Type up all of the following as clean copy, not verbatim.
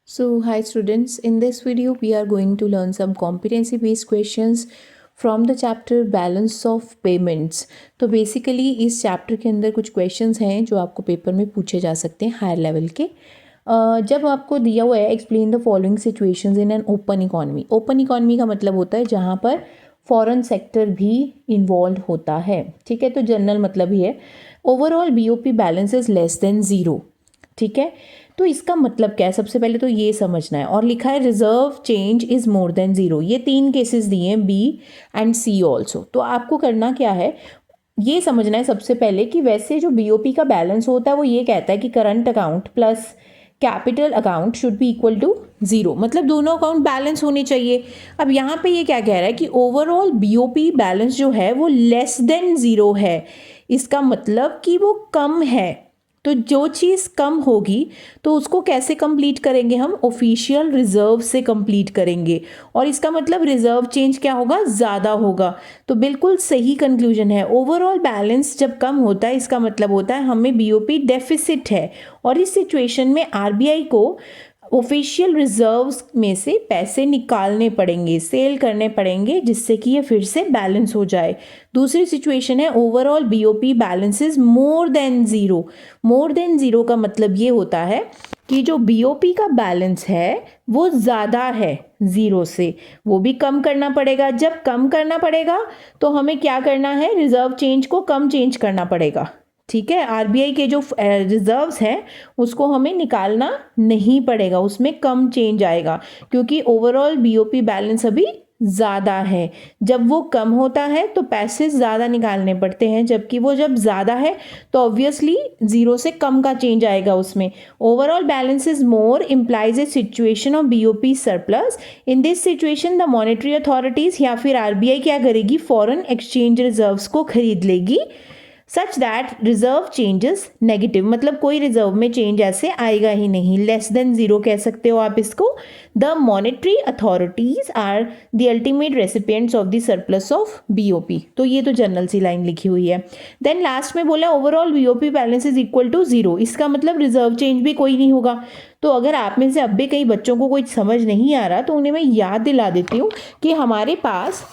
So, hi students, in this video we are going to learn some competency based questions from the chapter balance of payments. तो basically इस chapter के अंदर कुछ questions हैं जो आपको पेपर में पूछे जा सकते हैं हायर लेवल के। जब आपको दिया हुआ है explain the following situations in an open economy. Open economy का मतलब होता है जहाँ पर फॉरेन सेक्टर भी इन्वॉल्व होता है, ठीक है। तो जनरल मतलब ही है overall BOP balance is less than zero, ठीक है। तो इसका मतलब क्या है, सबसे पहले तो ये समझना है। और लिखा है reserve change is more than zero. ये तीन केसेस दिए हैं, बी एंड सी ऑल्सो। तो आपको करना क्या है, ये समझना है सबसे पहले कि वैसे जो बीओपी का बैलेंस होता है वो ये कहता है कि current account plus capital account should be equal to zero, मतलब दोनों अकाउंट बैलेंस होने चाहिए। अब यहाँ पे ये क्या कह रहा है कि ओवरऑल बीओपी बैलेंस जो है वो लेस देन ज़ीरो है। इसका मतलब कि वो कम है। तो जो चीज़ कम होगी तो उसको कैसे कंप्लीट करेंगे, हम ऑफिशियल रिजर्व से कंप्लीट करेंगे। और इसका मतलब रिजर्व चेंज क्या होगा, ज़्यादा होगा। तो बिल्कुल सही कंक्लूजन है। ओवरऑल बैलेंस जब कम होता है इसका मतलब होता है हमें बीओपी डेफिसिट है। और इस सिचुएशन में आरबीआई को ऑफिशियल रिजर्व्स में से पैसे निकालने पड़ेंगे, सेल करने पड़ेंगे, जिससे कि ये फिर से बैलेंस हो जाए। दूसरी सिचुएशन है overall BOP balance is more than zero. More than zero का मतलब ये होता है कि जो बीओपी का बैलेंस है वो ज़्यादा है ज़ीरो से, वो भी कम करना पड़ेगा। जब कम करना पड़ेगा तो हमें क्या करना है, रिजर्व चेंज को कम चेंज करना पड़ेगा, ठीक है। आरबीआई के जो रिजर्व्स हैं उसको हमें निकालना नहीं पड़ेगा, उसमें कम चेंज आएगा क्योंकि ओवरऑल बीओपी बैलेंस अभी ज़्यादा है। जब वो कम होता है तो पैसे ज़्यादा निकालने पड़ते हैं, जबकि वो जब ज़्यादा है तो ऑब्वियसली ज़ीरो से कम का चेंज आएगा उसमें। Overall balance is more implies A situation of BOP surplus. In this situation the monetary authorities या फिर आरबीआई क्या करेगी, फॉरेन एक्सचेंज रिजर्व्स को खरीद लेगी such that reserve changes negative, मतलब कोई रिजर्व में चेंज ऐसे आएगा ही नहीं। लेस देन ज़ीरो कह सकते हो आप इसको। The monetary authorities are the ultimate recipients of the surplus of BOP. तो ये तो जनरल सी लाइन लिखी हुई है। देन लास्ट में बोला overall BOP balance is equal to zero. इसका मतलब रिजर्व चेंज भी कोई नहीं होगा। तो अगर आप में से अब भी कई बच्चों को कोई समझ नहीं आ रहा तो उन्हें मैं याद दिला देती हूँ कि हमारे पास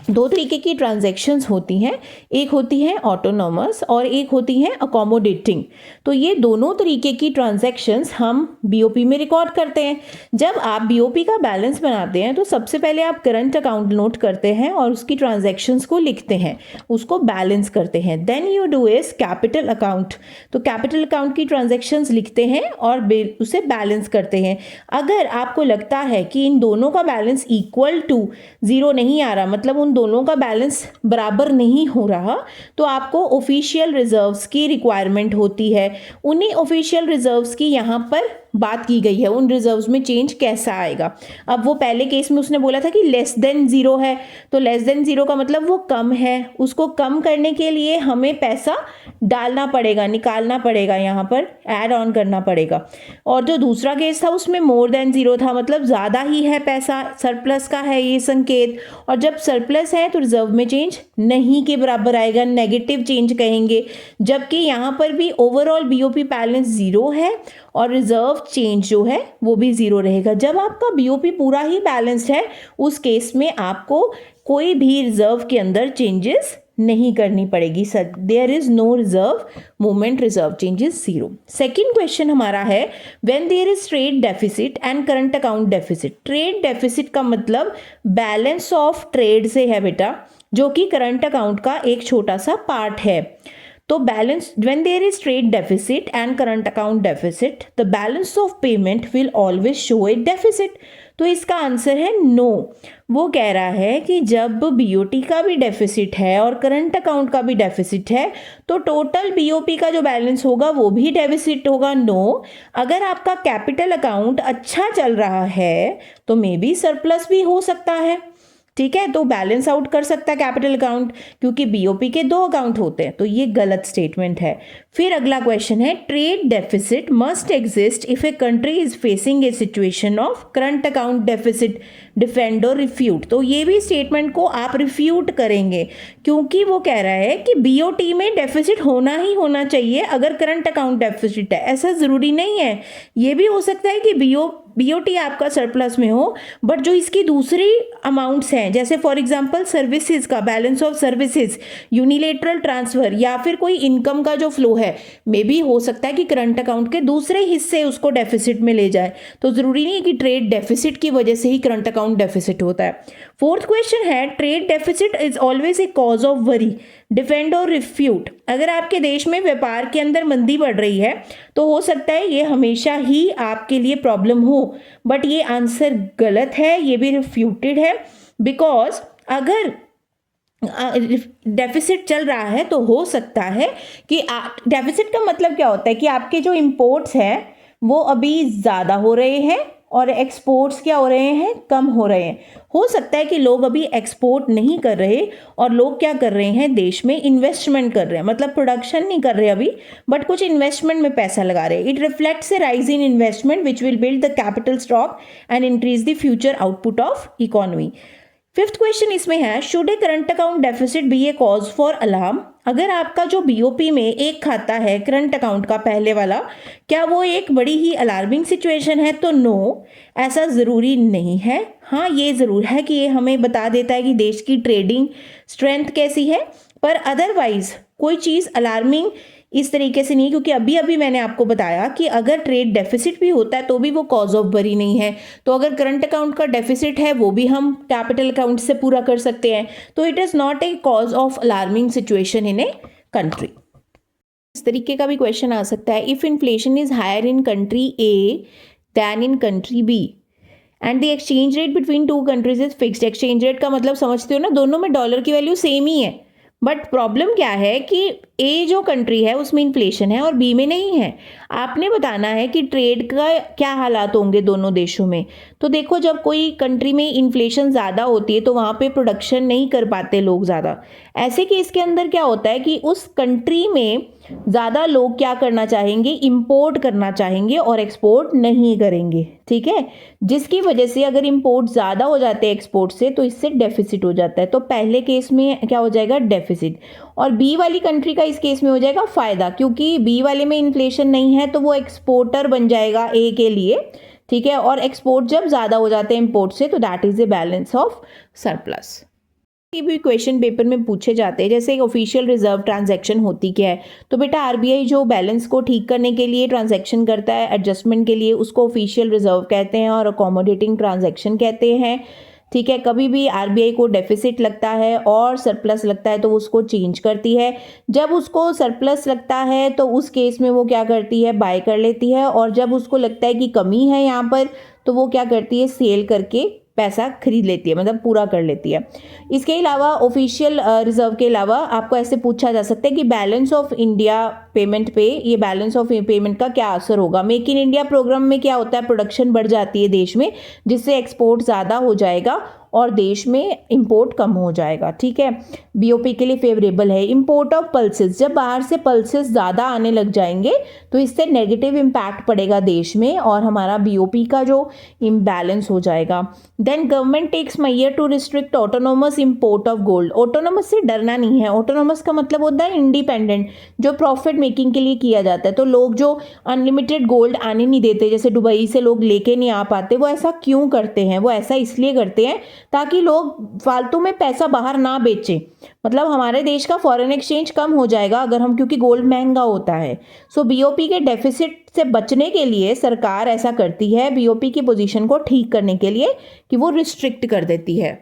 दो तरीके की ट्रांजैक्शंस होती हैं, एक होती है ऑटोनॉमस और एक होती है अकोमोडेटिंग। तो ये दोनों तरीके की ट्रांजैक्शंस हम बीओपी में रिकॉर्ड करते हैं। जब आप बीओपी का बैलेंस बनाते हैं तो सबसे पहले आप करंट अकाउंट नोट करते हैं और उसकी ट्रांजैक्शंस को लिखते हैं, उसको बैलेंस करते हैं। Then you do is capital account. तो कैपिटल अकाउंट की ट्रांजैक्शंस लिखते हैं और उसे बैलेंस करते हैं। अगर आपको लगता है कि इन दोनों का बैलेंस इक्वल टू ज़ीरो नहीं आ रहा, मतलब उन दोनों का बैलेंस बराबर नहीं हो रहा, तो आपको ऑफिशियल रिजर्व्स की रिक्वायरमेंट होती है। उन्हीं ऑफिशियल रिजर्व्स की यहाँ पर बात की गई है, उन रिजर्व्स में चेंज कैसा आएगा। अब वो पहले केस में उसने बोला था कि लेस देन ज़ीरो है, तो लेस देन ज़ीरो का मतलब वो कम है। उसको कम करने के लिए हमें पैसा डालना पड़ेगा, निकालना पड़ेगा, यहाँ पर ऐड ऑन करना पड़ेगा। और जो दूसरा केस था उसमें मोर देन ज़ीरो था, मतलब ज़्यादा ही है पैसा, सरप्लस का है ये संकेत। और जब सरप्लस है तो रिजर्व में चेंज नहीं के बराबर आएगा, नेगेटिव चेंज कहेंगे। जबकि यहाँ पर भी ओवरऑल बीओपी बैलेंस ज़ीरो है और रिजर्व चेंज जो है वो भी ज़ीरो रहेगा। जब आपका बीओपी पूरा ही बैलेंस्ड है उस केस में आपको कोई भी रिजर्व के अंदर चेंजेस नहीं करनी पड़ेगी। There is no reserve movement, reserve changes zero. Second question हमारा है when there is trade deficit and current account deficit. Trade deficit का मतलब बैलेंस ऑफ ट्रेड से है बेटा, जो कि करंट अकाउंट का एक छोटा सा पार्ट है। तो balance when there is trade deficit and current account deficit the balance of payment will always show a deficit. तो इसका आंसर है नो। वो कह रहा है कि जब बीओटी का भी डेफिसिट है और करंट अकाउंट का भी डेफिसिट है तो टोटल बीओपी का जो बैलेंस होगा वो भी डेफिसिट होगा। नो, अगर आपका कैपिटल अकाउंट अच्छा चल रहा है तो मे बी सरप्लस भी हो सकता है, ठीक है। तो बैलेंस आउट कर सकता है कैपिटल अकाउंट, क्योंकि बीओपी के दो अकाउंट होते हैं। तो ये गलत स्टेटमेंट है। फिर अगला क्वेश्चन है trade deficit must exist if a country is facing A situation of current account deficit, defend और रिफ्यूट। तो ये भी स्टेटमेंट को आप रिफ्यूट करेंगे क्योंकि वो कह रहा है कि बीओटी में डेफिसिट होना ही होना चाहिए अगर करंट अकाउंट डेफिसिट है। ऐसा ज़रूरी नहीं है, ये भी हो सकता है कि बीओटी आपका सरप्लस में हो बट जो इसकी दूसरी अमाउंट्स हैं जैसे फॉर एग्जांपल सर्विसेज का balance of services, unilateral transfer या फिर कोई इनकम का जो फ्लो है, मे बी हो सकता है कि करंट अकाउंट के दूसरे हिस्से उसको डेफिसिट में ले जाए। तो ज़रूरी नहीं है कि ट्रेड डेफिसिट की वजह से ही करंट अकाउंट डेफिसिट होता है। फोर्थ क्वेश्चन है trade deficit is always a cause of worry, defend और रिफ्यूट। अगर आपके देश में व्यापार के अंदर मंदी बढ़ रही है तो हो सकता है ये हमेशा ही आपके लिए प्रॉब्लम हो, बट ये आंसर गलत है, ये भी रिफ्यूटेड है। बिकॉज अगर डेफिसिट चल रहा है तो हो सकता है कि डेफिसिट का मतलब क्या होता है कि आपके जो इंपोर्ट्स हैं वो अभी ज़्यादा हो रहे हैं और एक्सपोर्ट्स क्या हो रहे हैं, कम हो रहे हैं। हो सकता है कि लोग अभी एक्सपोर्ट नहीं कर रहे और लोग क्या कर रहे हैं, देश में इन्वेस्टमेंट कर रहे हैं, मतलब प्रोडक्शन नहीं कर रहे अभी बट कुछ इन्वेस्टमेंट में पैसा लगा रहे हैं। It reflects a rise in investment which will build the capital stock and increase the future output of economy. Fifth question इसमें है should a current account deficit be a cause for alarm. अगर आपका जो BOP में एक खाता है current account का पहले वाला, क्या वो एक बड़ी ही अलार्मिंग सिचुएशन है? तो नो, ऐसा ज़रूरी नहीं है। हाँ, ये ज़रूर है कि ये हमें बता देता है कि देश की ट्रेडिंग स्ट्रेंथ कैसी है, पर अदरवाइज कोई चीज़ अलार्मिंग इस तरीके से नहीं, क्योंकि अभी अभी मैंने आपको बताया कि अगर ट्रेड डेफिसिट भी होता है तो भी वो कॉज ऑफ वरी नहीं है। तो अगर करंट अकाउंट का डेफिसिट है वो भी हम कैपिटल अकाउंट से पूरा कर सकते हैं। तो it is not a cause of alarming situation in a country. इस तरीके का भी क्वेश्चन आ सकता है if inflation is higher in country A than in country B and the exchange rate between two countries is fixed. Exchange rate का मतलब समझते हो ना, दोनों में डॉलर की वैल्यू सेम ही है, बट प्रॉब्लम क्या है कि ए जो कंट्री है उसमें इन्फ्लेशन है और बी में नहीं है। आपने बताना है कि ट्रेड का क्या हालात होंगे दोनों देशों में। तो देखो, जब कोई कंट्री में इन्फ्लेशन ज़्यादा होती है तो वहाँ पे प्रोडक्शन नहीं कर पाते लोग ज़्यादा। ऐसे केस के अंदर क्या होता है कि उस कंट्री में ज़्यादा लोग क्या करना चाहेंगे, इंपोर्ट करना चाहेंगे और एक्सपोर्ट नहीं करेंगे। ठीक है, जिसकी वजह से अगर इंपोर्ट ज़्यादा हो जाते हैं एक्सपोर्ट से तो इससे डेफिसिट हो जाता है। तो पहले केस में क्या हो जाएगा, डेफिसिट। और बी वाली कंट्री का इस केस में हो जाएगा फ़ायदा, क्योंकि बी वाले में इन्फ्लेशन नहीं है तो वो एक्सपोर्टर बन जाएगा ए के लिए। ठीक है, और एक्सपोर्ट जब ज़्यादा हो जाते हैं इंपोर्ट से तो that is a balance of surplus. ये भी क्वेश्चन पेपर में पूछे जाते हैं, जैसे एक ऑफिशियल रिजर्व ट्रांजैक्शन होती क्या है। तो बेटा आरबीआई जो बैलेंस को ठीक करने के लिए ट्रांजैक्शन करता है एडजस्टमेंट के लिए, उसको ऑफिशियल रिजर्व कहते हैं और अकोमोडेटिंग ट्रांजैक्शन कहते हैं। ठीक है, कभी भी आरबीआई को डेफिसिट लगता है और सरप्लस लगता है तो उसको चेंज करती है। जब उसको सरप्लस लगता है तो उस केस में वो क्या करती है, बाय कर लेती है, और जब उसको लगता है कि कमी है यहाँ पर तो वो क्या करती है, सेल करके पैसा खरीद लेती है, मतलब पूरा कर लेती है। इसके अलावा ऑफिशियल रिजर्व के अलावा आपको ऐसे पूछा जा सकता है कि बैलेंस ऑफ इंडिया पेमेंट पे, ये बैलेंस ऑफ पेमेंट का क्या असर होगा। मेक इन इंडिया प्रोग्राम में क्या होता है, प्रोडक्शन बढ़ जाती है देश में, जिससे एक्सपोर्ट ज़्यादा हो जाएगा और देश में इंपोर्ट कम हो जाएगा। ठीक है, बीओपी के लिए फेवरेबल है। इंपोर्ट ऑफ पल्सेस, जब बाहर से पल्सेस ज़्यादा आने लग जाएंगे तो इससे नेगेटिव इम्पैक्ट पड़ेगा देश में और हमारा बीओपी का जो इम्बैलेंस हो जाएगा। Then government takes measure to restrict autonomous import of gold. Autonomous से डरना नहीं है, ऑटोनोमस का मतलब होता है इंडिपेंडेंट, जो प्रॉफिट मेकिंग के लिए किया जाता है। तो लोग जो अनलिमिटेड गोल्ड आने नहीं देते, जैसे दुबई से लोग लेके नहीं आ पाते, वो ऐसा क्यों करते हैं? वो ऐसा इसलिए करते हैं ताकि लोग फालतू में पैसा बाहर ना बेचें। मतलब हमारे देश का फॉरेन एक्सचेंज कम हो जाएगा अगर हम, क्योंकि गोल्ड महंगा होता है। सो बीओपी के डेफिसिट से बचने के लिए सरकार ऐसा करती है, बीओपी की पोजीशन को ठीक करने के लिए, कि वो रिस्ट्रिक्ट कर देती है।